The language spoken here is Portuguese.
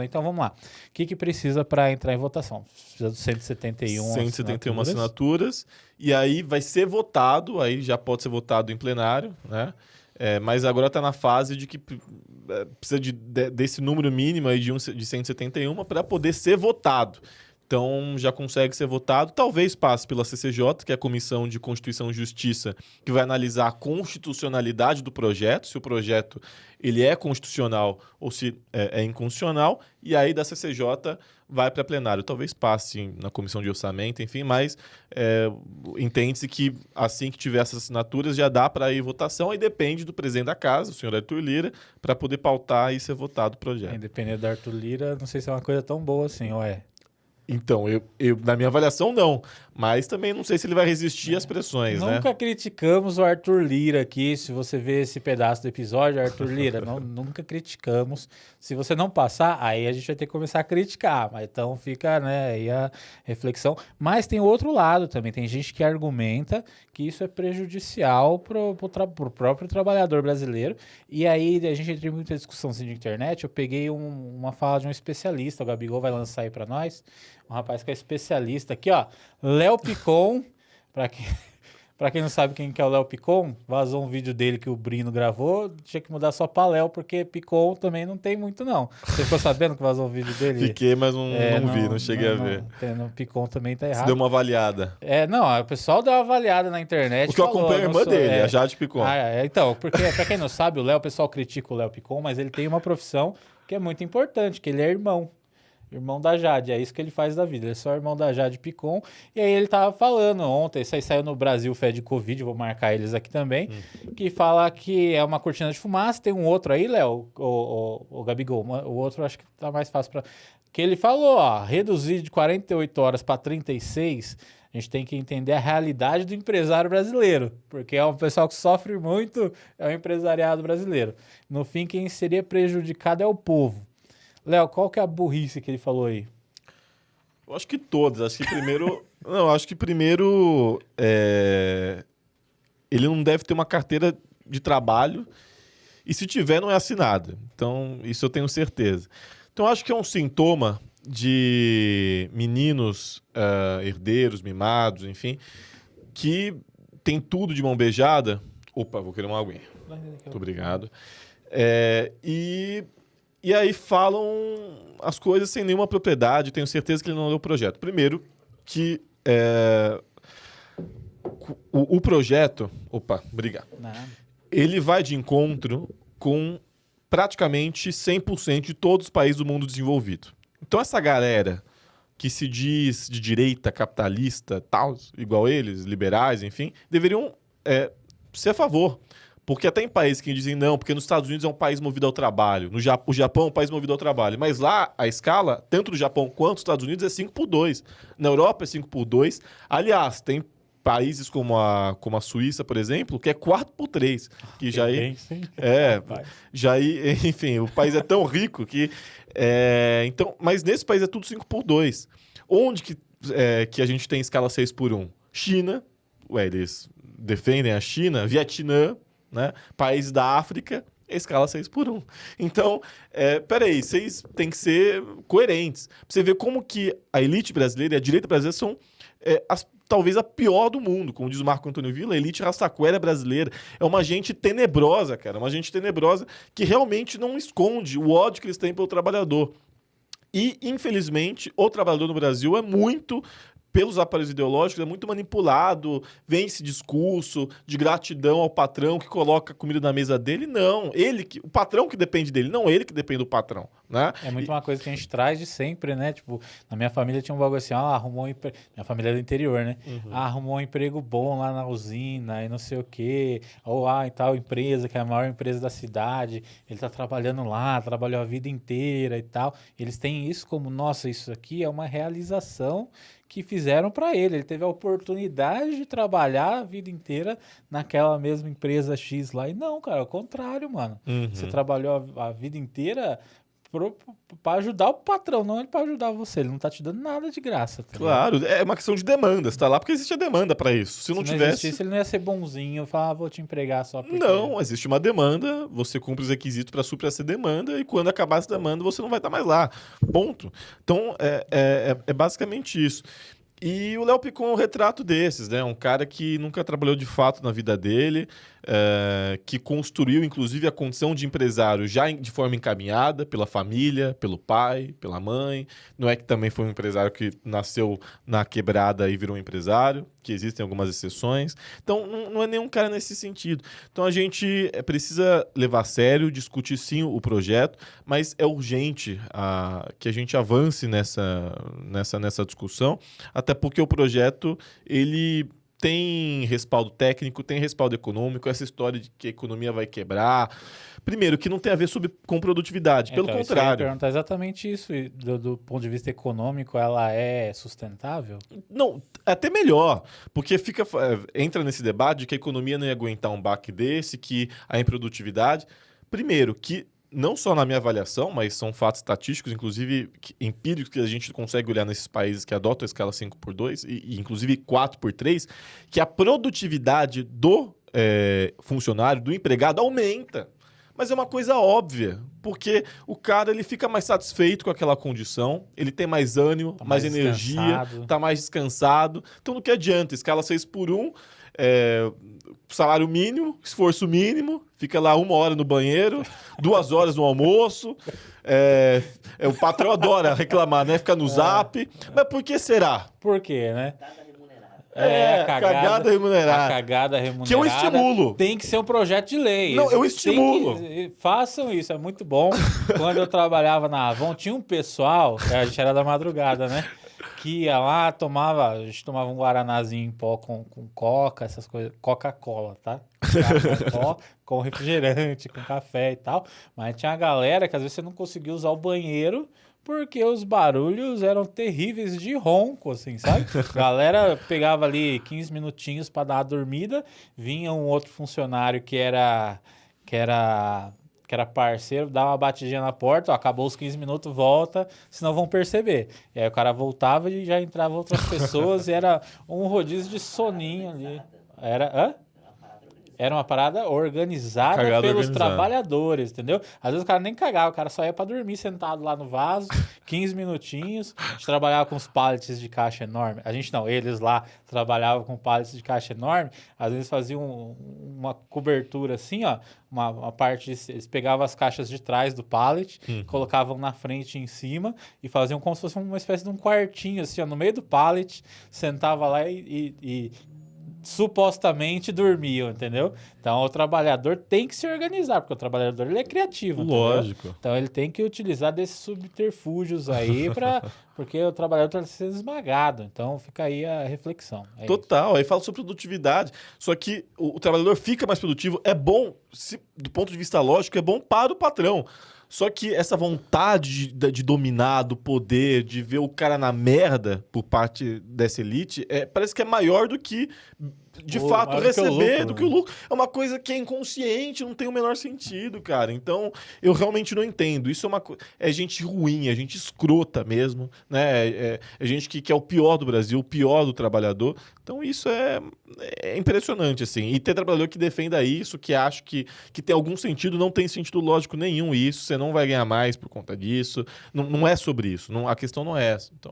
Então vamos lá. O que precisa para entrar em votação? Precisa de 171 assinaturas. E aí vai ser votado, aí já pode ser votado em plenário, né? Mas agora está na fase de que precisa desse número mínimo aí de 171 para poder ser votado. Então, já consegue ser votado. Talvez passe pela CCJ, que é a Comissão de Constituição e Justiça, que vai analisar a constitucionalidade do projeto, se o projeto ele é constitucional ou se é inconstitucional. E aí, da CCJ, vai para plenário. Talvez passe na Comissão de Orçamento, enfim, mas entende-se que assim que tiver essas assinaturas, já dá para ir votação. Aí depende do presidente da casa, o senhor Arthur Lira, para poder pautar e ser votado o projeto. Dependendo do Arthur Lira, não sei se é uma coisa tão boa assim, ou é? Então, eu na minha avaliação, não. Mas também não sei se ele vai resistir às pressões, né? Nunca criticamos o Arthur Lira aqui. Se você vê esse pedaço do episódio, Arthur Lira, nunca criticamos. Se você não passar, aí a gente vai ter que começar a criticar. Mas então fica, né, aí a reflexão. Mas tem outro lado também. Tem gente que argumenta que isso é prejudicial pro próprio trabalhador brasileiro. E aí a gente entra em muita discussão assim, de internet. Eu peguei uma fala de um especialista. O Gabigol vai lançar aí para nós. Um rapaz que é especialista aqui, ó. Léo Picon. Pra quem não sabe quem que é o Léo Picon, vazou um vídeo dele que o Brino gravou. Tinha que mudar só pra Léo, porque Picon também não tem muito, não. Você ficou sabendo que vazou um vídeo dele? Fiquei, mas não vi, não cheguei a ver. No Picon também tá errado. Você deu uma avaliada. O pessoal deu uma avaliada na internet. Porque eu acompanho a irmã dele, a Jade Picon. Então, porque pra quem não sabe, o pessoal critica o Léo Picon, mas ele tem uma profissão que é muito importante, que ele é irmão da Jade, é isso que ele faz da vida, ele é só irmão da Jade Picon. E aí ele tava falando ontem, isso aí saiu no Brasil Fed Covid, vou marcar eles aqui também, que fala que é uma cortina de fumaça. Tem um outro aí, Léo, o Gabigol, o outro acho que tá mais fácil para que ele falou, reduzir de 48 horas para 36, a gente tem que entender a realidade do empresário brasileiro, porque é um pessoal que sofre muito, é o empresariado brasileiro. No fim, quem seria prejudicado é o povo. Léo, qual que é a burrice que ele falou aí? Eu acho que todas. Acho que primeiro... ele não deve ter uma carteira de trabalho e se tiver, não é assinada. Então, isso eu tenho certeza. Então, acho que é um sintoma de meninos herdeiros, mimados, enfim, que tem tudo de mão beijada. Opa, vou querer uma aguinha. Muito obrigado. E aí falam as coisas sem nenhuma propriedade. Tenho certeza que ele não leu o projeto. Primeiro, que o projeto... Opa, obrigado. Ele vai de encontro com praticamente 100% de todos os países do mundo desenvolvido. Então essa galera que se diz de direita, capitalista, tal, igual eles, liberais, enfim, deveriam ser a favor. Porque até em países que dizem não, porque nos Estados Unidos é um país movido ao trabalho, o Japão é um país movido ao trabalho, mas lá a escala, tanto do Japão quanto dos Estados Unidos, é 5/2. Na Europa é 5/2. Aliás, tem países como a Suíça, por exemplo, que é 4/3. Que já enfim, o país é tão rico que... então, mas nesse país é tudo 5/2. Onde que a gente tem escala 6/1? China, eles defendem a China, Vietnã, né? Países da África, escala 6/1. Então, peraí, vocês têm que ser coerentes. Pra você ver como que a elite brasileira e a direita brasileira são talvez a pior do mundo. Como diz o Marco Antônio Villa, a elite rastaquera brasileira é uma gente tenebrosa, cara. Uma gente tenebrosa que realmente não esconde o ódio que eles têm pelo trabalhador. E, infelizmente, o trabalhador no Brasil é muito... pelos aparelhos ideológicos, é muito manipulado, vem esse discurso de gratidão ao patrão que coloca comida na mesa dele. Não, o patrão que depende dele, não ele que depende do patrão, né? É muito uma coisa que a gente traz de sempre, né? Tipo, na minha família tinha um bagulho assim, arrumou um emprego... Minha família é do interior, né? Arrumou um emprego bom lá na usina e não sei o quê. Ou em tal empresa, que é a maior empresa da cidade, ele tá trabalhando lá, trabalhou a vida inteira e tal. Eles têm isso como, nossa, isso aqui é uma realização que fizeram para ele. Ele teve a oportunidade de trabalhar a vida inteira naquela mesma empresa X lá. E não, cara, é o contrário, mano. Você trabalhou a vida inteira pra ajudar o patrão, não ele pra ajudar você. Ele não tá te dando nada de graça. Tá Claro, é uma questão de demanda. Você tá lá porque existe a demanda para isso. Se não tivesse... existisse, ele não ia ser bonzinho, falar, vou te empregar só porque... Não, existe uma demanda, você cumpre os requisitos para suprir essa demanda e quando acabar essa demanda você não vai estar mais lá. Ponto. Então, é basicamente isso. E o Léo Picon é um retrato desses, né? Um cara que nunca trabalhou de fato na vida dele, que construiu, inclusive, a condição de empresário já de forma encaminhada pela família, pelo pai, pela mãe. Não é que também foi um empresário que nasceu na quebrada e virou um empresário, que existem algumas exceções. Então, não é nenhum cara nesse sentido. Então, a gente precisa levar a sério, discutir sim o projeto, mas é urgente que a gente avance nessa discussão, até porque o projeto, ele tem respaldo técnico, tem respaldo econômico, essa história de que a economia vai quebrar. Primeiro, que não tem a ver com produtividade, pelo Então, contrário. Eu ia perguntar exatamente isso. E do ponto de vista econômico, ela é sustentável? Não, até melhor, porque entra nesse debate de que a economia não ia aguentar um baque desse, que a improdutividade... Primeiro, que não só na minha avaliação, mas são fatos estatísticos, inclusive empíricos, que a gente consegue olhar nesses países que adotam a escala 5x2 e inclusive 4x3, que a produtividade do funcionário, do empregado, aumenta. Mas é uma coisa óbvia, porque o cara ele fica mais satisfeito com aquela condição, ele tem mais ânimo, Tá mais mais energia, descansado. está mais descansado. Então, no que adianta? Escala 6x1, salário mínimo, esforço mínimo, fica lá 1 hora no banheiro, 2 horas no almoço. O patrão adora reclamar, né? Fica no zap. Mas por que será? Por quê, né? A cagada remunerada. A cagada remunerada. Que eu estimulo. Tem que ser um projeto de lei. Não, eu estimulo. Façam isso, é muito bom. Quando eu trabalhava na Avon, tinha um pessoal, a gente era da madrugada, né? Que ia lá, a gente tomava um guaranazinho em pó com coca, essas coisas, Coca-Cola, tá? Com refrigerante, com café e tal. Mas tinha a galera que às vezes você não conseguia usar o banheiro porque os barulhos eram terríveis de ronco, assim, sabe? A galera pegava ali 15 minutinhos para dar uma dormida, vinha um outro funcionário que era parceiro, dava uma batidinha na porta, ó, acabou os 15 minutos, volta, senão vão perceber. E aí o cara voltava e já entrava outras pessoas e era um rodízio de soninho ali. Era uma parada organizada pelos trabalhadores, entendeu? Às vezes o cara nem cagava, o cara só ia pra dormir sentado lá no vaso, 15 minutinhos. A gente trabalhava com os pallets de caixa enorme. A gente não, eles lá trabalhavam com pallets de caixa enorme. Às vezes faziam uma cobertura assim, ó, uma parte, eles pegavam as caixas de trás do pallet, colocavam na frente e em cima e faziam como se fosse uma espécie de um quartinho assim, ó, no meio do pallet, sentava lá e supostamente dormiam, entendeu? Então o trabalhador tem que se organizar, porque o trabalhador ele é criativo. Lógico. Entendeu? Então ele tem que utilizar desses subterfúgios aí porque o trabalhador está sendo esmagado. Então fica aí a reflexão. Total, aí fala sobre produtividade. Só que o trabalhador fica mais produtivo, é bom, do ponto de vista lógico, é bom para o patrão. Só que essa vontade de dominar, do poder, de ver o cara na merda por parte dessa elite, parece que é maior do que, de fato, receber do que o lucro. É uma coisa que é inconsciente, não tem o menor sentido, cara. Então, eu realmente não entendo. Isso é gente ruim, é gente escrota mesmo, né? É gente que é o pior do Brasil, o pior do trabalhador. Então, isso é impressionante, assim. E ter trabalhador que defenda isso, que acha que tem algum sentido, não tem sentido lógico nenhum isso. Você não vai ganhar mais por conta disso. Não é sobre isso. A questão não é essa. Então...